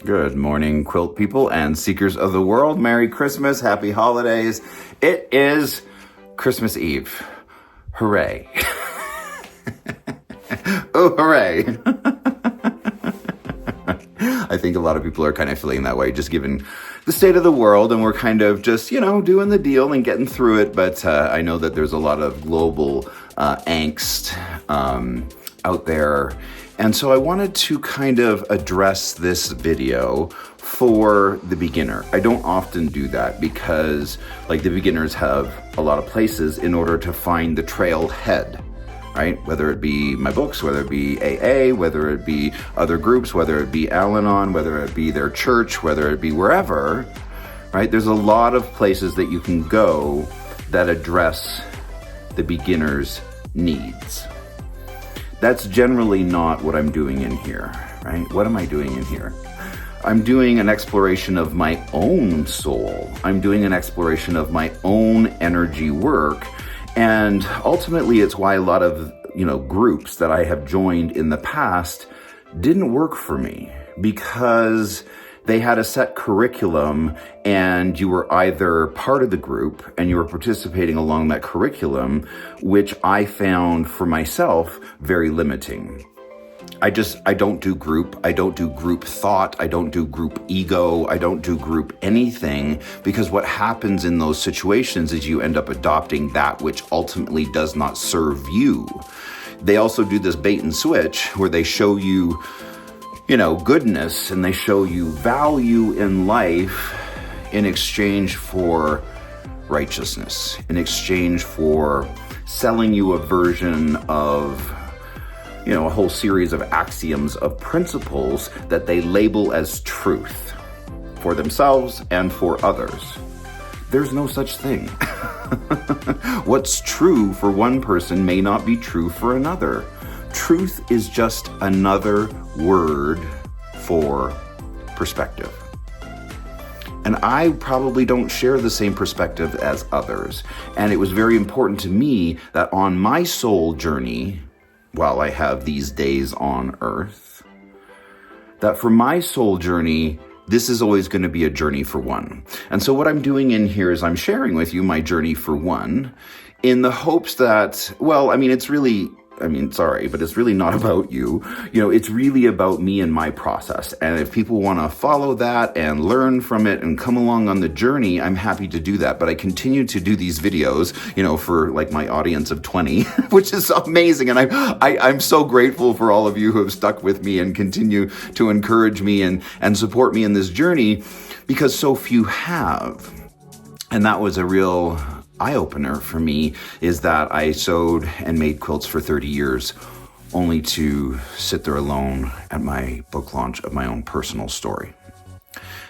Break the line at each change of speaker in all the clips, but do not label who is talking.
Good morning, quilt people and seekers of the world. Merry Christmas, happy holidays. It is Christmas Eve. Hooray. Oh, hooray. I think a lot of people are kind of feeling that way, just given the state of the world, and we're kind of just, doing the deal and getting through it. But I know that there's a lot of global angst out there. And so I wanted to kind of address this video for the beginner. I don't often do that because the beginners have a lot of places in order to find the trailhead, right? Whether it be my books, whether it be AA, whether it be other groups, whether it be Al-Anon, whether it be their church, whether it be wherever, right? There's a lot of places that you can go that address the beginner's needs. That's generally not what I'm doing in here, right? What am I doing in here? I'm doing an exploration of my own soul. I'm doing an exploration of my own energy work. And ultimately, it's why a lot of, groups that I have joined in the past didn't work for me, because they had a set curriculum and you were either part of the group and you were participating along that curriculum, which I found for myself very limiting. I don't do group. I don't do group thought. I don't do group ego. I don't do group anything, because what happens in those situations is you end up adopting that which ultimately does not serve you. They also do this bait and switch where they show you, goodness, and they show you value in life in exchange for righteousness, in exchange for selling you a version of a whole series of axioms, of principles that they label as truth for themselves and for others. There's no such thing. What's true for one person may not be true for another. Truth is just another word for perspective. And I probably don't share the same perspective as others. And it was very important to me that on my soul journey, while I have these days on earth, that for my soul journey, this is always going to be a journey for one. And so what I'm doing in here is I'm sharing with you my journey for one, in the hopes that, it's really not about you. It's really about me and my process. And if people want to follow that and learn from it and come along on the journey, I'm happy to do that. But I continue to do these videos, for my audience of 20, which is amazing. And I'm so grateful for all of you who have stuck with me and continue to encourage me and support me in this journey, because so few have. And that was a real eye-opener for me, is that I sewed and made quilts for 30 years only to sit there alone at my book launch of my own personal story.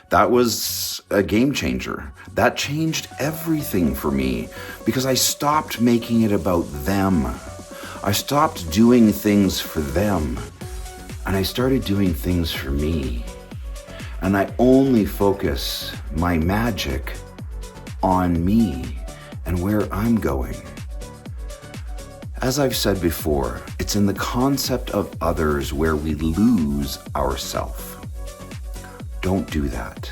That was a game changer. That changed everything for me, because I stopped making it about them. I stopped doing things for them, and I started doing things for me. And I only focus my magic on me and where I'm going. As I've said before, it's in the concept of others where we lose ourselves. Don't do that.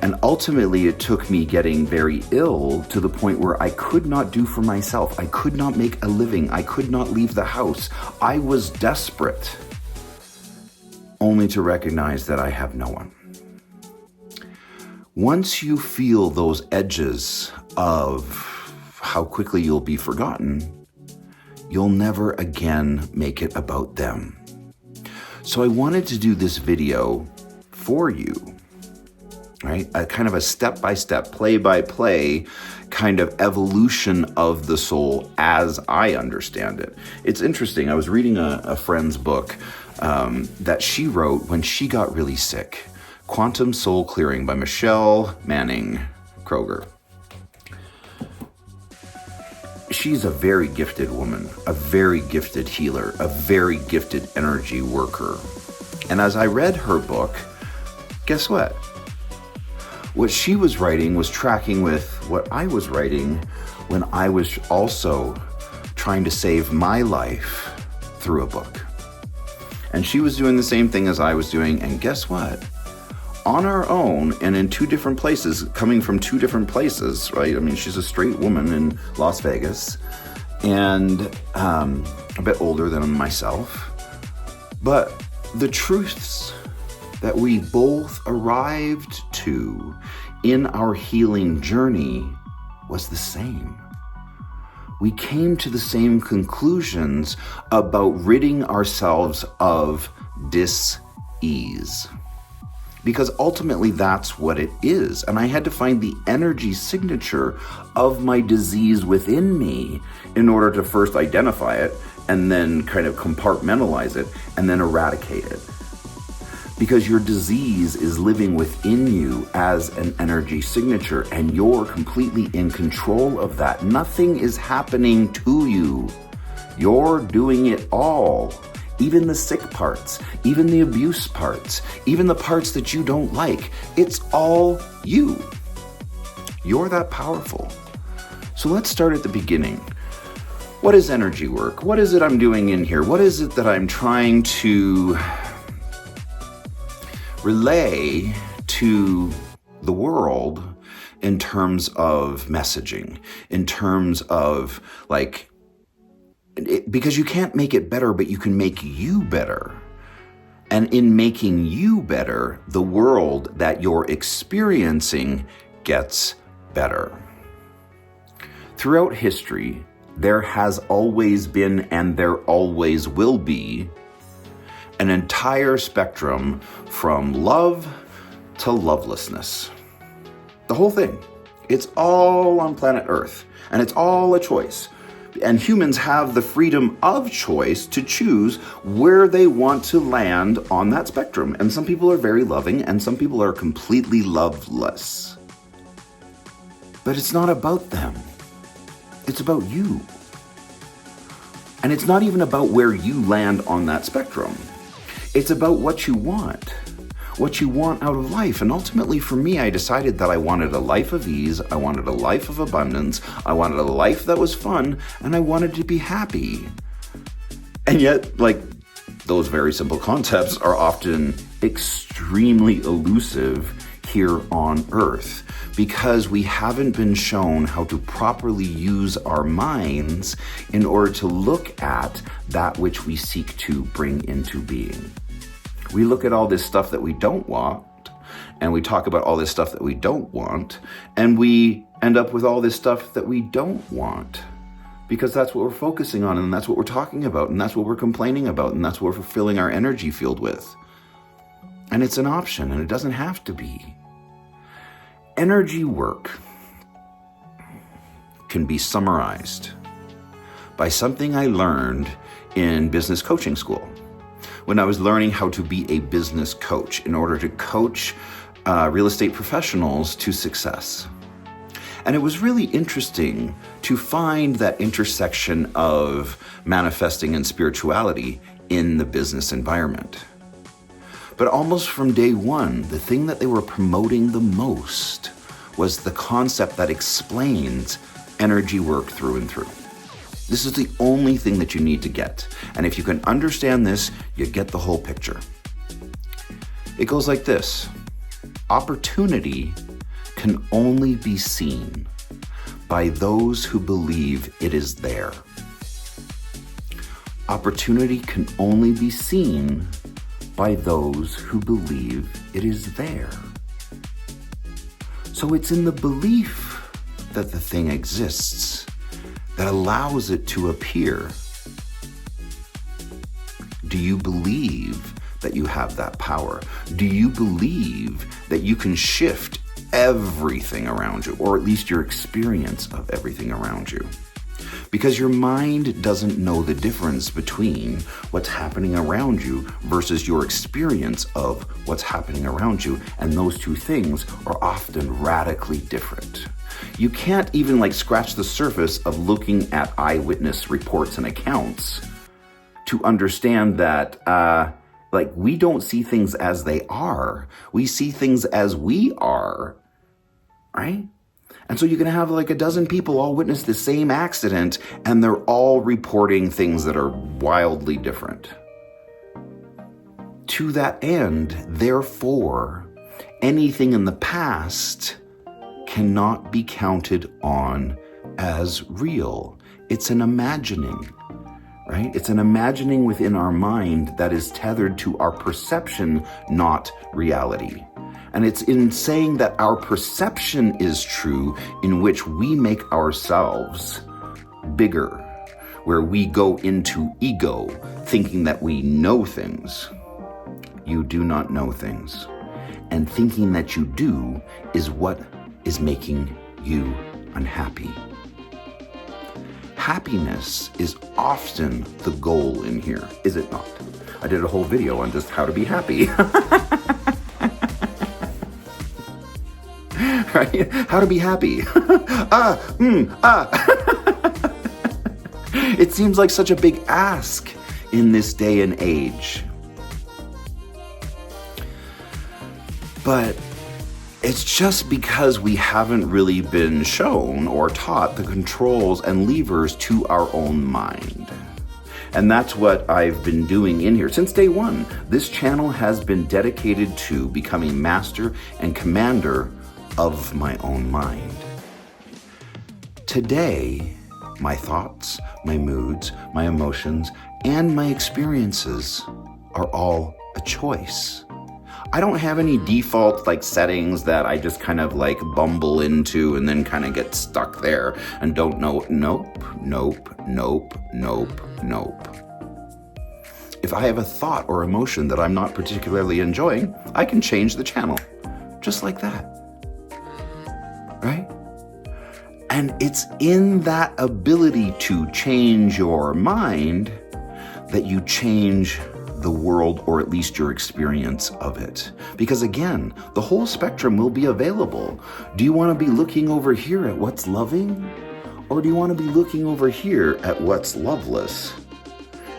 And ultimately, it took me getting very ill to the point where I could not do for myself. I could not make a living. I could not leave the house. I was desperate, only to recognize that I have no one. Once you feel those edges of how quickly you'll be forgotten, you'll never again make it about them. So I wanted to do this video for you, right? A kind of a step-by-step, play-by-play kind of evolution of the soul as I understand it. It's interesting. I was reading a friend's book that she wrote when she got really sick. Quantum Soul Clearing by Michelle Manning Kroger. She's a very gifted woman, a very gifted healer, a very gifted energy worker. And as I read her book, guess what? What she was writing was tracking with what I was writing when I was also trying to save my life through a book. And she was doing the same thing as I was doing. And guess what? On our own and in two different places, coming from two different places, right? I mean, she's a straight woman in Las Vegas and a bit older than myself. But the truths that we both arrived to in our healing journey was the same. We came to the same conclusions about ridding ourselves of dis-ease. Because ultimately that's what it is. And I had to find the energy signature of my disease within me in order to first identify it and then kind of compartmentalize it and then eradicate it. Because your disease is living within you as an energy signature and you're completely in control of that. Nothing is happening to you. You're doing it all. Even the sick parts, even the abuse parts, even the parts that you don't like. It's all you. You're that powerful. So let's start at the beginning. What is energy work? What is it I'm doing in here? What is it that I'm trying to relay to the world in terms of messaging, in terms of because you can't make it better, but you can make you better. And in making you better, the world that you're experiencing gets better. Throughout history, there has always been and there always will be an entire spectrum from love to lovelessness. The whole thing. It's all on planet Earth, and it's all a choice. And humans have the freedom of choice to choose where they want to land on that spectrum. And some people are very loving, and some people are completely loveless. But it's not about them. It's about you. And it's not even about where you land on that spectrum. It's about what you want out of life. And ultimately for me, I decided that I wanted a life of ease, I wanted a life of abundance, I wanted a life that was fun, and I wanted to be happy. And yet, those very simple concepts are often extremely elusive here on Earth because we haven't been shown how to properly use our minds in order to look at that which we seek to bring into being. We look at all this stuff that we don't want, and we talk about all this stuff that we don't want, and we end up with all this stuff that we don't want because that's what we're focusing on, and that's what we're talking about, and that's what we're complaining about, and that's what we're filling our energy field with. And it's an option, and it doesn't have to be. Energy work can be summarized by something I learned in business coaching school when I was learning how to be a business coach in order to coach real estate professionals to success. And it was really interesting to find that intersection of manifesting and spirituality in the business environment. But almost from day one, the thing that they were promoting the most was the concept that explains energy work through and through. This is the only thing that you need to get. And if you can understand this, you get the whole picture. It goes like this. Opportunity can only be seen by those who believe it is there. Opportunity can only be seen by those who believe it is there. So it's in the belief that the thing exists that allows it to appear. Do you believe that you have that power? Do you believe that you can shift everything around you, or at least your experience of everything around you? Because your mind doesn't know the difference between what's happening around you versus your experience of what's happening around you. And those two things are often radically different. You can't even scratch the surface of looking at eyewitness reports and accounts to understand that we don't see things as they are. We see things as we are, right? And so you can have a dozen people all witness the same accident and they're all reporting things that are wildly different. to that end, therefore, anything in the past cannot be counted on as real. It's an imagining, right? It's an imagining within our mind that is tethered to our perception, not reality. And it's in saying that our perception is true in which we make ourselves bigger, where we go into ego, thinking that we know things. You do not know things. And thinking that you do is what is making you unhappy. Happiness is often the goal in here, is it not? I did a whole video on just how to be happy. Right? How to be happy. It seems like such a big ask in this day and age. But it's just because we haven't really been shown or taught the controls and levers to our own mind. And that's what I've been doing in here. Since day one, this channel has been dedicated to becoming master and commander of my own mind. Today, my thoughts, my moods, my emotions, and my experiences are all a choice. I don't have any default settings that I just kind of bumble into and then kind of get stuck there and don't know. Nope. If I have a thought or emotion that I'm not particularly enjoying, I can change the channel. Just like that. Right? And it's in that ability to change your mind that you change the world, or at least your experience of it. Because again, the whole spectrum will be available. Do you want to be looking over here at what's loving? Or do you want to be looking over here at what's loveless?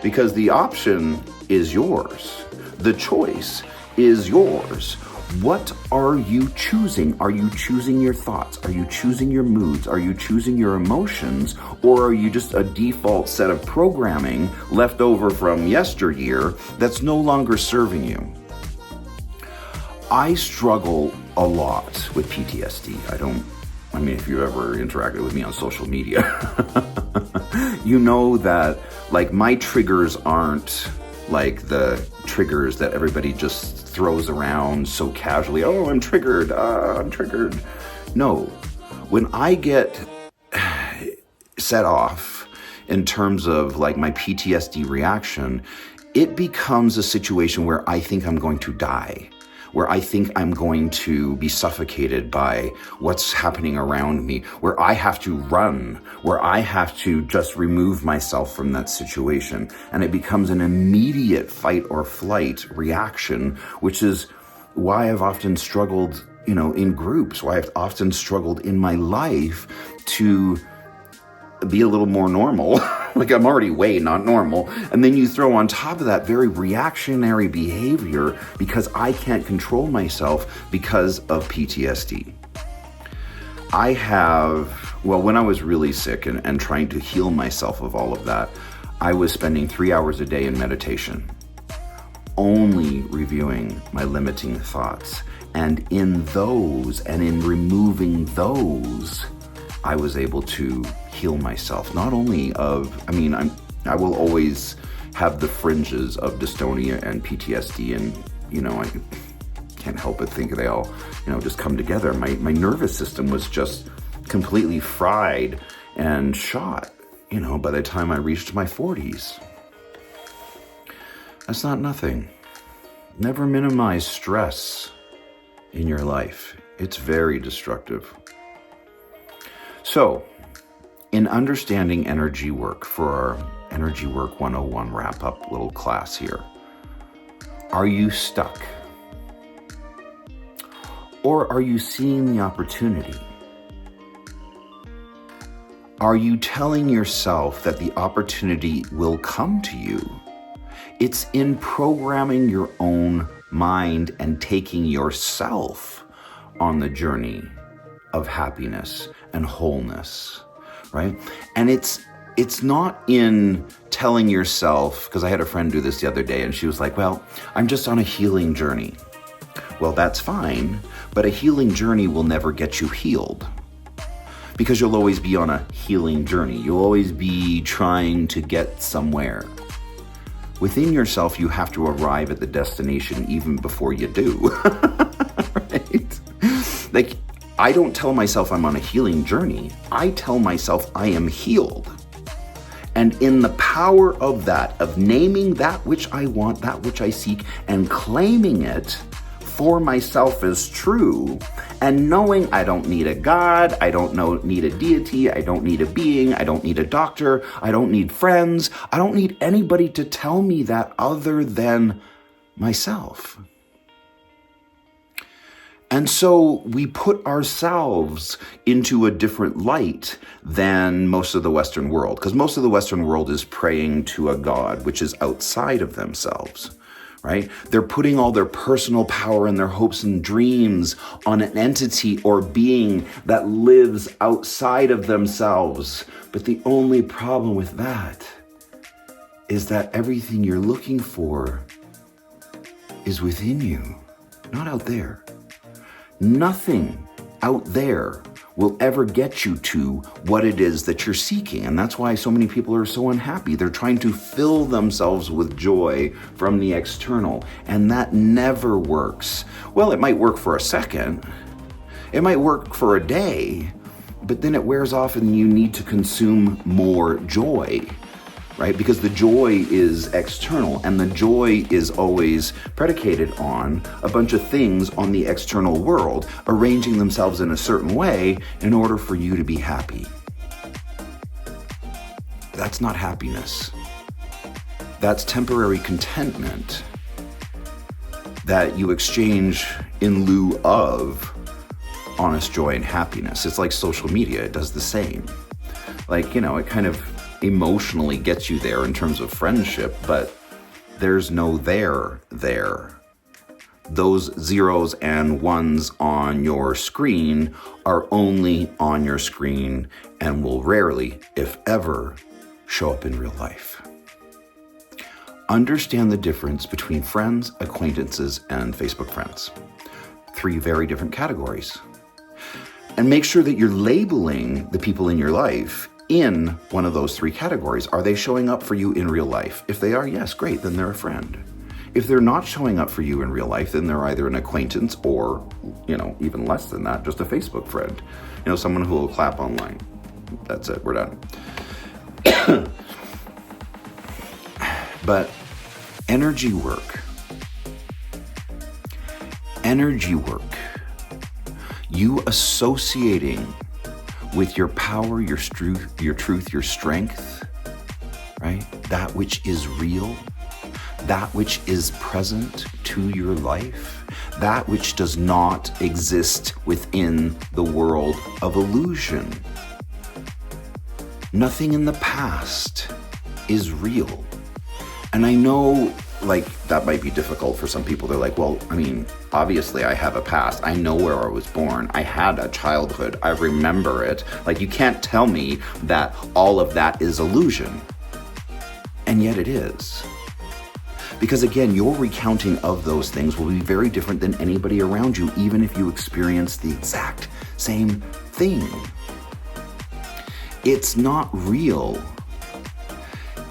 Because the option is yours. The choice is yours. What are you choosing? Are you choosing your thoughts? Are you choosing your moods? Are you choosing your emotions? Or are you just a default set of programming left over from yesteryear that's no longer serving you? I struggle a lot with PTSD. If you ever interacted with me on social media, you know that my triggers aren't like the triggers that everybody just throws around so casually. Oh, I'm triggered. I'm triggered. No. When I get set off in terms of my PTSD reaction, it becomes a situation where I think I'm going to die, where I think I'm going to be suffocated by what's happening around me, where I have to run, where I have to just remove myself from that situation. And it becomes an immediate fight or flight reaction, which is why I've often struggled, in groups, why I've often struggled in my life to be a little more normal. I'm already way not normal. And then you throw on top of that very reactionary behavior because I can't control myself because of PTSD. When I was really sick and trying to heal myself of all of that, I was spending 3 hours a day in meditation, only reviewing my limiting thoughts. And in those, and in removing those, I was able to heal myself. Not only I will always have the fringes of dystonia and PTSD, and I can't help but think they all just come together. My nervous system was just completely fried and shot by the time I reached my 40s. That's not nothing. Never minimize stress in your life. It's very destructive. So, in understanding energy work for our Energy Work 101 wrap-up little class here, are you stuck? Or are you seeing the opportunity? Are you telling yourself that the opportunity will come to you? It's in programming your own mind and taking yourself on the journey of happiness and wholeness, right? And it's It's not in telling yourself, because I had a friend do this the other day and she was like, well, I'm just on a healing journey. Well, that's fine, but a healing journey will never get you healed. Because you'll always be on a healing journey. You'll always be trying to get somewhere. Within yourself, you have to arrive at the destination even before you do. Right? Like, I don't tell myself I'm on a healing journey. I tell myself I am healed. And in the power of that, of naming that which I want, that which I seek, and claiming it for myself as true, and knowing I don't need a God, I don't need a deity, I don't need a being, I don't need a doctor, I don't need friends, I don't need anybody to tell me that other than myself. And so we put ourselves into a different light than most of the Western world, because most of the Western world is praying to a God which is outside of themselves, right? They're putting all their personal power and their hopes and dreams on an entity or being that lives outside of themselves. But the only problem with that is that everything you're looking for is within you, not out there. Nothing out there will ever get you to what it is that you're seeking. And that's why so many people are so unhappy. They're trying to fill themselves with joy from the external. And that never works. Well, it might work for a second. It might work for a day. But then it wears off and you need to consume more joy. Right? Because the joy is external, and the joy is always predicated on a bunch of things on the external world arranging themselves in a certain way in order for you to be happy. That's not happiness. That's temporary contentment that you exchange in lieu of honest joy and happiness. It's like social media. It does the same. Like, it kind of emotionally gets you there in terms of friendship, but there's no there. Those zeros and ones on your screen are only on your screen and will rarely, if ever, show up in real life. Understand the difference between friends, acquaintances, and Facebook friends. 3 very different categories. And make sure that you're labeling the people in your life in one of those 3 categories. Are they showing up for you in real life? If they are, yes, great, then they're a friend. If they're not showing up for you in real life, then they're either an acquaintance or, even less than that, just a Facebook friend. Someone who will clap online. That's it, we're done. But energy work, you associating with your power, your truth, your strength, right? That which is real, that which is present to your life, that which does not exist within the world of illusion. Nothing in the past is real. And I know, that might be difficult for some people. They're like, well, obviously I have a past. I know where I was born. I had a childhood. I remember it. You can't tell me that all of that is illusion. And yet it is. Because again, your recounting of those things will be very different than anybody around you, even if you experience the exact same thing. It's not real.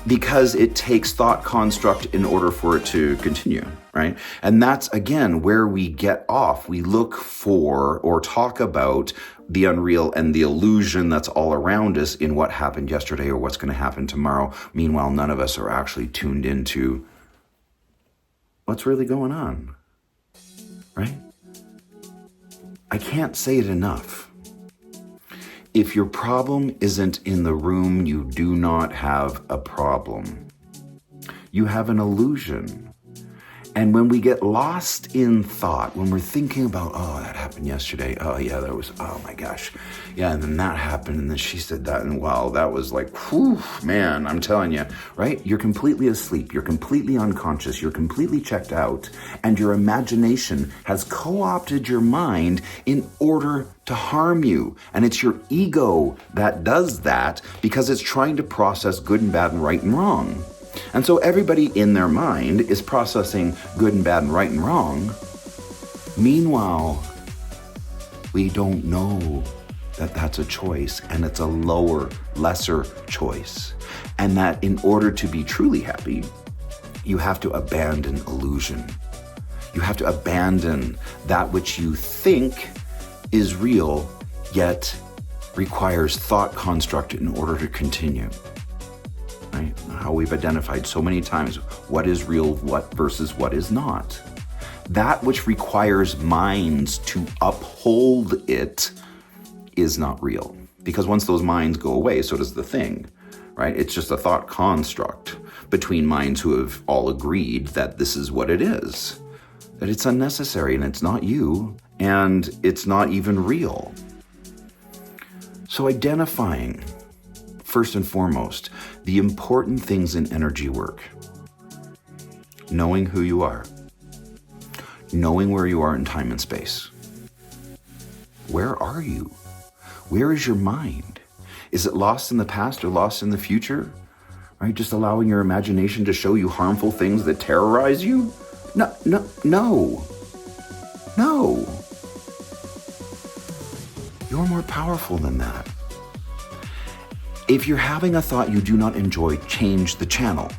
Because it takes thought construct in order for it to continue, right? And that's, again, where we get off. We look for or talk about the unreal and the illusion that's all around us in what happened yesterday or what's going to happen tomorrow. Meanwhile, none of us are actually tuned into what's really going on, right? I can't say it enough. If your problem isn't in the room, you do not have a problem. You have an illusion. And when we get lost in thought, when we're thinking about, oh, that happened yesterday. Oh, yeah, that was, oh my gosh. Yeah, and then that happened, and then she said that, and wow, that was like, whew, man, I'm telling you, right? You're completely asleep. You're completely unconscious. You're completely checked out, and your imagination has co-opted your mind in order to harm you. And it's your ego that does that because it's trying to process good and bad and right and wrong. And so everybody in their mind is processing good and bad and right and wrong. Meanwhile, we don't know that that's a choice, and it's a lower, lesser choice. And that in order to be truly happy, you have to abandon illusion. You have to abandon that which you think is real, yet requires thought construct in order to continue. Right? How we've identified so many times what is real, what versus what is not. That which requires minds to uphold it is not real. Because once those minds go away, so does the thing, right? It's just a thought construct between minds who have all agreed that this is what it is. That it's unnecessary and it's not you and it's not even real. So identifying, first and foremost, the important things in energy work. Knowing who you are. Knowing where you are in time and space. Where are you? Where is your mind? Is it lost in the past or lost in the future? Right? Just allowing your imagination to show you harmful things that terrorize you? No. You're more powerful than that. If you're having a thought you do not enjoy, change the channel.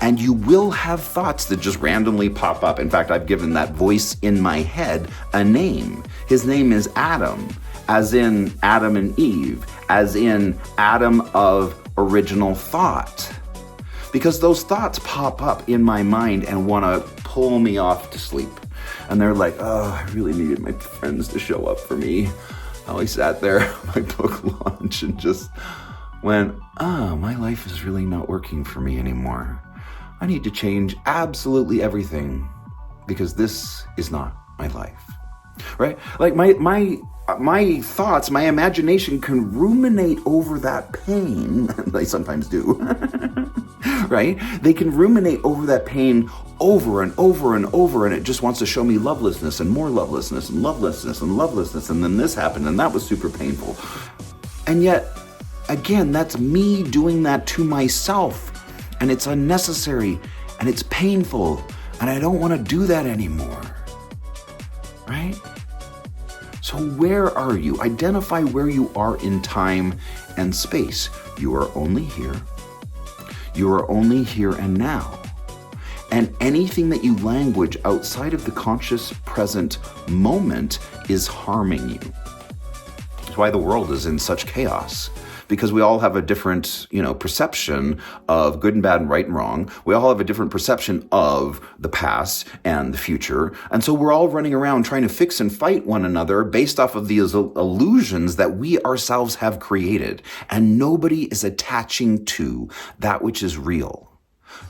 And you will have thoughts that just randomly pop up. In fact, I've given that voice in my head a name. His name is Adam, as in Adam and Eve, as in Adam of original thought. Because those thoughts pop up in my mind and want to pull me off to sleep. And they're like, oh, I really needed my friends to show up for me. I always sat there at my book launch and just went, oh, my life is really not working for me anymore. I need to change absolutely everything because this is not my life, right? Like my thoughts, my imagination can ruminate over that pain. They sometimes do, right? They can ruminate over that pain over and over and over, and it just wants to show me lovelessness and more lovelessness and lovelessness and lovelessness, and then this happened and that was super painful. And yet, again, that's me doing that to myself, and it's unnecessary and it's painful, and I don't want to do that anymore, right? So where are you? Identify where you are in time and space. You are only here. You are only here and now. And anything that you language outside of the conscious present moment is harming you. That's why the world is in such chaos. Because we all have a different, perception of good and bad and right and wrong. We all have a different perception of the past and the future. And so we're all running around trying to fix and fight one another based off of these illusions that we ourselves have created. And nobody is attaching to that which is real.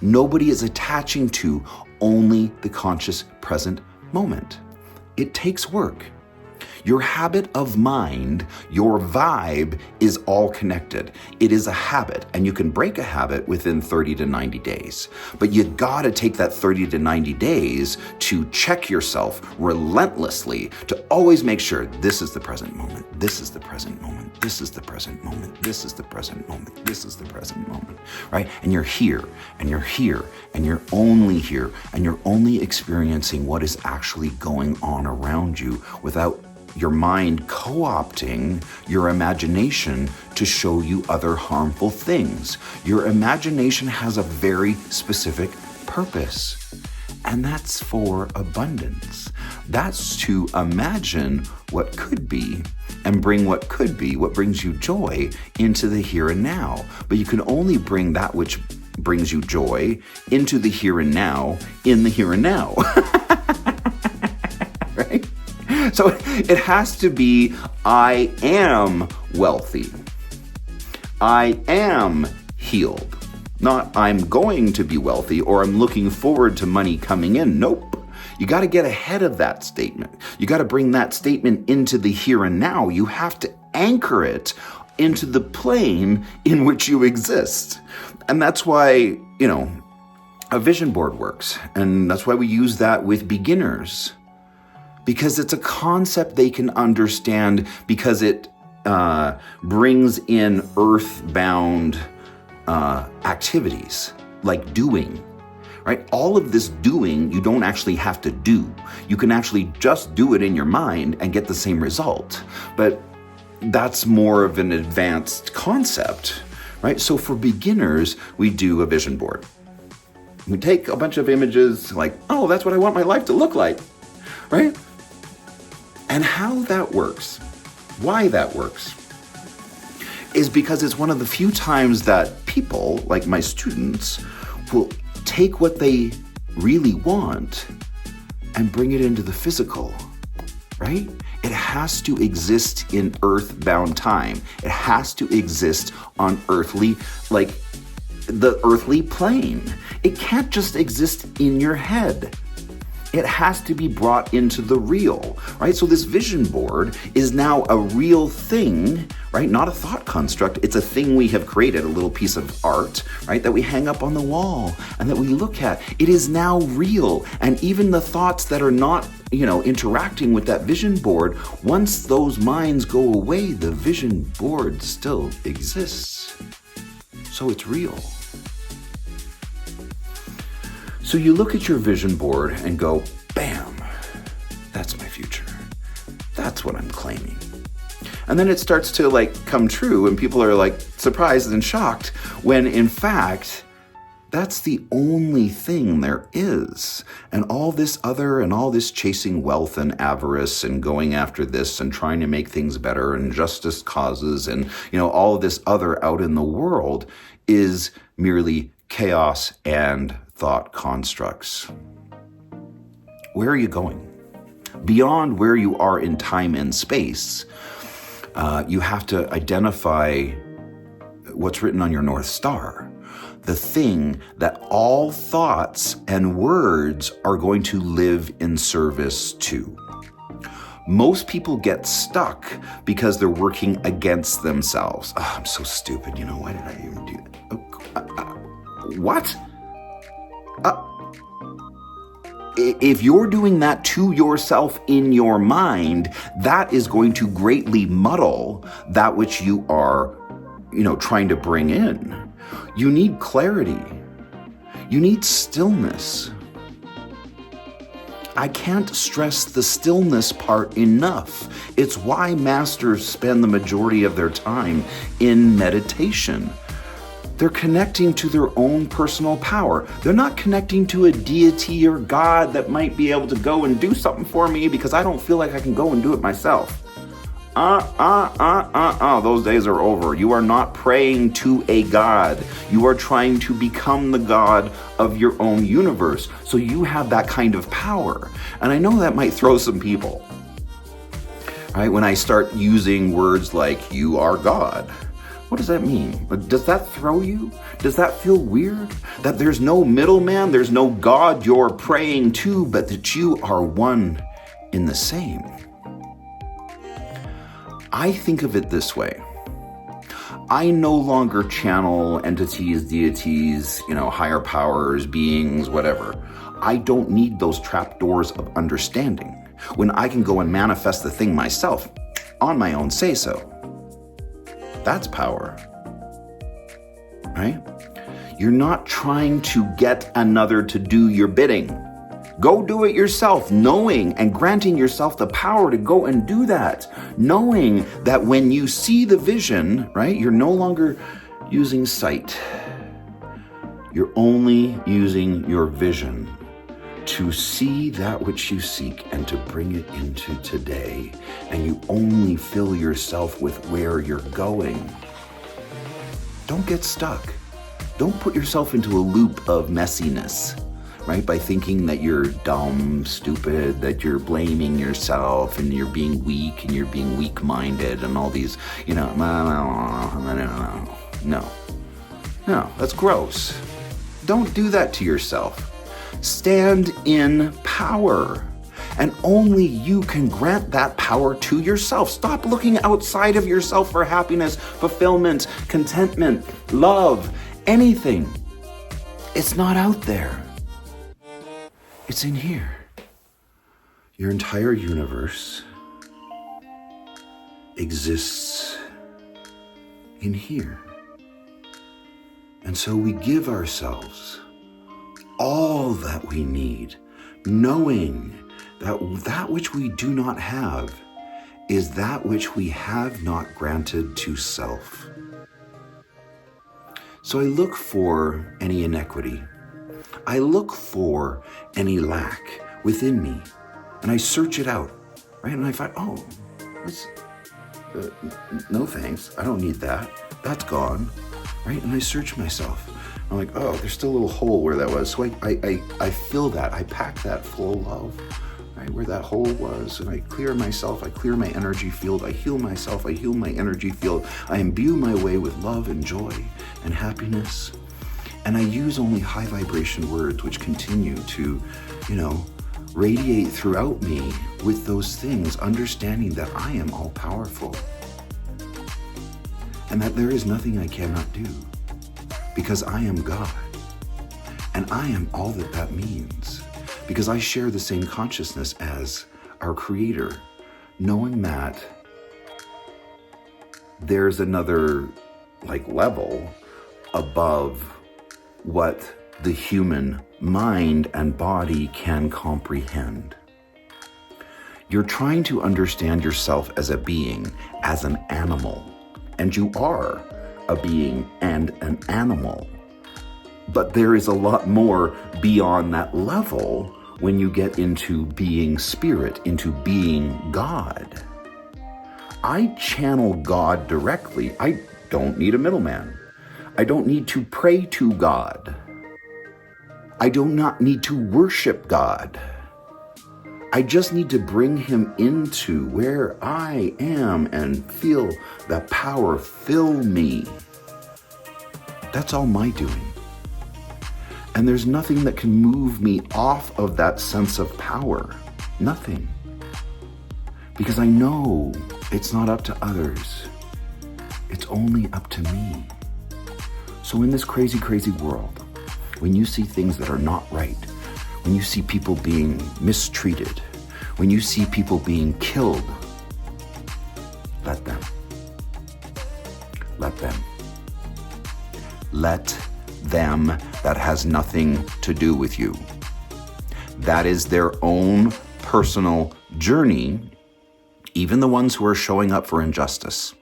Nobody is attaching to only the conscious present moment. It takes work. Your habit of mind, your vibe is all connected. It is a habit, and you can break a habit within 30 to 90 days. But you gotta take that 30 to 90 days to check yourself relentlessly to always make sure this is the present moment, this is the present moment, this is the present moment, this is the present moment, this is the present moment, right? And you're here, and you're here, and you're only here, and you're only experiencing what is actually going on around you without your mind co-opting your imagination to show you other harmful things. Your imagination has a very specific purpose, and that's for abundance. That's to imagine what could be and bring what could be, what brings you joy, into the here and now. But you can only bring that which brings you joy into the here and now in the here and now. Right? So it has to be, I am wealthy. I am healed. Not I'm going to be wealthy or I'm looking forward to money coming in. Nope. You got to get ahead of that statement. You got to bring that statement into the here and now. You have to anchor it into the plane in which you exist. And that's why, a vision board works. And that's why we use that with beginners. Because it's a concept they can understand, because it brings in earthbound activities like doing, right? All of this doing, you don't actually have to do. You can actually just do it in your mind and get the same result. But that's more of an advanced concept, right? So for beginners, we do a vision board. We take a bunch of images like, oh, that's what I want my life to look like, right? And how that works, why that works, is because it's one of the few times that people, like my students, will take what they really want and bring it into the physical, right? It has to exist in earthbound time. It has to exist on earthly, like the earthly plane. It can't just exist in your head. It has to be brought into the real, right? So this vision board is now a real thing, right? Not a thought construct. It's a thing we have created, a little piece of art, right? That we hang up on the wall and that we look at. It is now real. And even the thoughts that are not, interacting with that vision board, once those minds go away, the vision board still exists. So it's real. So you look at your vision board and go, bam, that's my future. That's what I'm claiming. And then it starts to come true and people are surprised and shocked when in fact, that's the only thing there is. And all this other and all this chasing wealth and avarice and going after this and trying to make things better and justice causes and, all of this other out in the world is merely chaos and thought constructs. Where are you going? Beyond where you are in time and space, you have to identify what's written on your North Star, the thing that all thoughts and words are going to live in service to. Most people get stuck because they're working against themselves. Oh, I'm so stupid. Why did I even do that? What? If you're doing that to yourself in your mind, that is going to greatly muddle that which you are, trying to bring in. You need clarity. You need stillness. I can't stress the stillness part enough. It's why masters spend the majority of their time in meditation. They're connecting to their own personal power. They're not connecting to a deity or God that might be able to go and do something for me because I don't feel like I can go and do it myself. Those days are over. You are not praying to a God. You are trying to become the God of your own universe. So you have that kind of power. And I know that might throw some people, right? When I start using words like, you are God. What does that mean? Does that throw you? Does that feel weird? That there's no middleman, there's no God you're praying to, but that you are one in the same. I think of it this way. I no longer channel entities, deities, higher powers, beings, whatever. I don't need those trapdoors of understanding when I can go and manifest the thing myself on my own say-so. That's power, right? You're not trying to get another to do your bidding. Go do it yourself, knowing and granting yourself the power to go and do that. Knowing that when you see the vision, right, you're no longer using sight. You're only using your vision to see that which you seek and to bring it into today. And you only fill yourself with where you're going. Don't get stuck. Don't put yourself into a loop of messiness, right? By thinking that you're dumb, stupid, that you're blaming yourself and you're being weak and you're being weak-minded and all these, no. No, that's gross. Don't do that to yourself. Stand in power. And only you can grant that power to yourself. Stop looking outside of yourself for happiness, fulfillment, contentment, love, anything. It's not out there. It's in here. Your entire universe exists in here. And so we give ourselves all that we need, knowing that that which we do not have is that which we have not granted to self. So I look for any inequity. I look for any lack within me, and I search it out, right? And I find, no thanks, I don't need that. That's gone, right? And I search myself. I'm like, there's still a little hole where that was. So I fill that, I pack that full of love, right, where that hole was, and I clear myself, I clear my energy field, I heal myself, I heal my energy field, I imbue my way with love and joy and happiness, and I use only high vibration words which continue to, radiate throughout me with those things, understanding that I am all powerful and that there is nothing I cannot do because I am God and I am all that that means. Because I share the same consciousness as our Creator, knowing that there's another level above what the human mind and body can comprehend. You're trying to understand yourself as a being, as an animal, and you are a being and an animal. But there is a lot more beyond that level when you get into being spirit, into being God. I channel God directly. I don't need a middleman. I don't need to pray to God. I do not need to worship God. I just need to bring him into where I am and feel that power fill me. That's all my doing. And there's nothing that can move me off of that sense of power. Nothing. Because I know it's not up to others. It's only up to me. So in this crazy, crazy world, when you see things that are not right, when you see people being mistreated, when you see people being killed, let them. Let them. Let them. That has nothing to do with you. That is their own personal journey, even the ones who are showing up for injustice.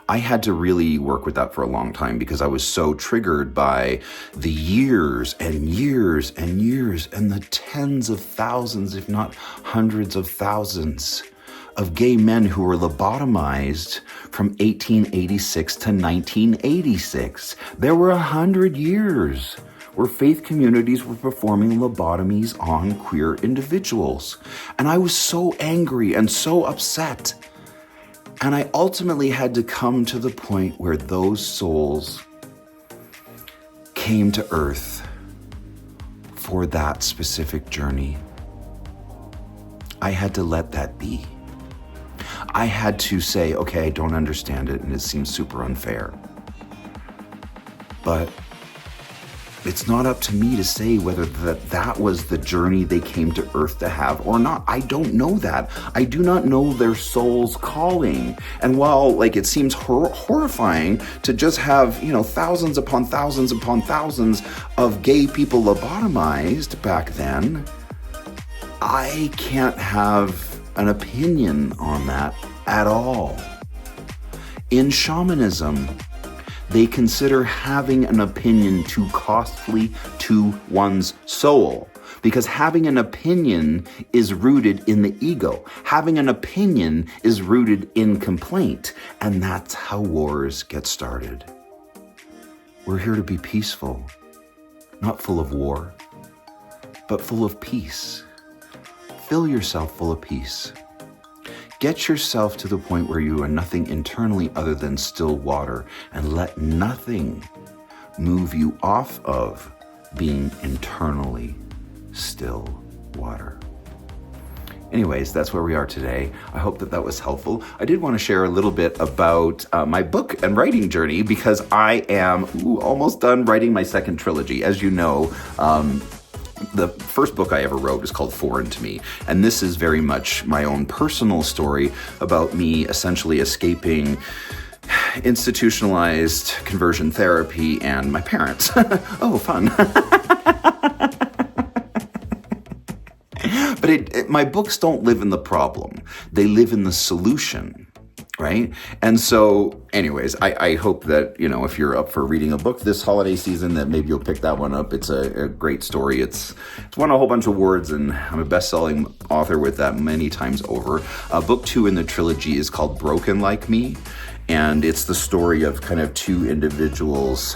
I had to really work with that for a long time because I was so triggered by the years and years and years and the tens of thousands, if not hundreds of thousands, of gay men who were lobotomized from 1886 to 1986. There were 100 years where faith communities were performing lobotomies on queer individuals. And I was so angry and so upset. And I ultimately had to come to the point where those souls came to earth for that specific journey. I had to let that be. I had to say, okay, I don't understand it and it seems super unfair. But it's not up to me to say whether that was the journey they came to earth to have or not. I don't know that. I do not know their soul's calling. And while it seems horrifying to just have, thousands upon thousands upon thousands of gay people lobotomized back then, I can't have an opinion on that at all. In shamanism, they consider having an opinion too costly to one's soul because having an opinion is rooted in the ego. Having an opinion is rooted in complaint, and that's how wars get started. We're here to be peaceful, not full of war, but full of peace. Fill yourself full of peace. Get yourself to the point where you are nothing internally other than still water, and let nothing move you off of being internally still water. Anyways, that's where we are today. I hope that was helpful. I did want to share a little bit about my book and writing journey, because I am almost done writing my second trilogy. As you know, the first book I ever wrote is called Foreign to Me, and this is very much my own personal story about me essentially escaping institutionalized conversion therapy and my parents. Oh, fun. But my books don't live in the problem. They live in the solution, right? And so, anyways, I hope that, if you're up for reading a book this holiday season, that maybe you'll pick that one up. It's a great story. It's won a whole bunch of awards, and I'm a best-selling author with that many times over. Book 2 in the trilogy is called Broken Like Me. And it's the story of kind of two individuals,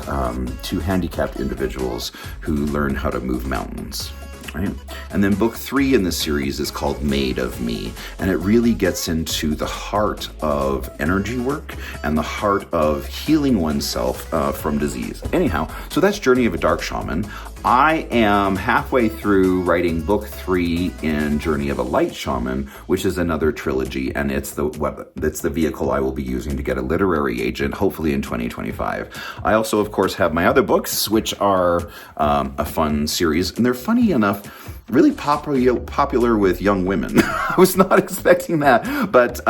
two handicapped individuals who learn how to move mountains. Right? And then book 3 in the series is called Made of Me, and it really gets into the heart of energy work and the heart of healing oneself from disease. Anyhow, so that's Journey of a Dark Shaman. I am halfway through writing book 3 in Journey of a Light Shaman, which is another trilogy, and it's the vehicle I will be using to get a literary agent, hopefully in 2025. I also, of course, have my other books, which are a fun series, and they're funny enough, really popular with young women. I was not expecting that, but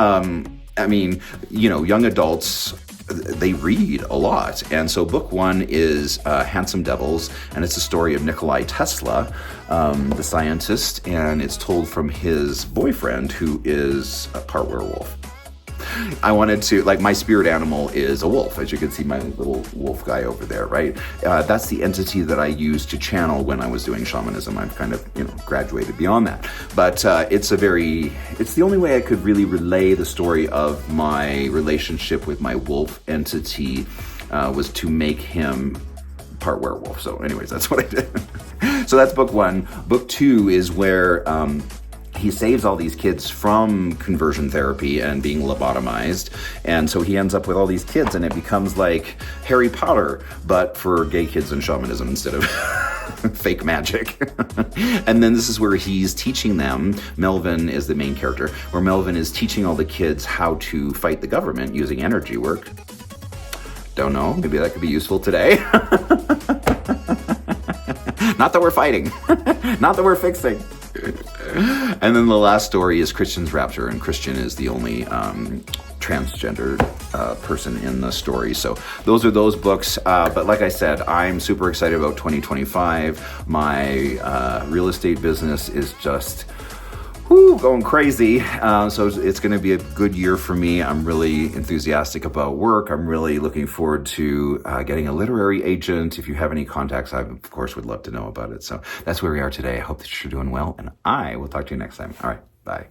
young adults, they read a lot. And so book 1 is Handsome Devils, and it's a story of Nikolai Tesla, the scientist, and it's told from his boyfriend, who is a part werewolf. I wanted to, my spirit animal is a wolf, as you can see my little wolf guy over there, right? That's the entity that I used to channel when I was doing shamanism. I've kind of, graduated beyond that. But it's the only way I could really relay the story of my relationship with my wolf entity was to make him part werewolf. So anyways, that's what I did. So that's book 1. Book 2 is where he saves all these kids from conversion therapy and being lobotomized. And so he ends up with all these kids, and it becomes like Harry Potter, but for gay kids and shamanism instead of fake magic. And then this is where he's teaching them, Melvin is the main character, where Melvin is teaching all the kids how to fight the government using energy work. Don't know, maybe that could be useful today. Not that we're fighting, not that we're fixing. And then the last story is Christian's Rapture, and Christian is the only transgendered person in the story. So those are those books. But like I said, I'm super excited about 2025. My real estate business is just going crazy. So it's going to be a good year for me. I'm really enthusiastic about work. I'm really looking forward to getting a literary agent. If you have any contacts, I, of course, would love to know about it. So that's where we are today. I hope that you're doing well, and I will talk to you next time. All right, bye.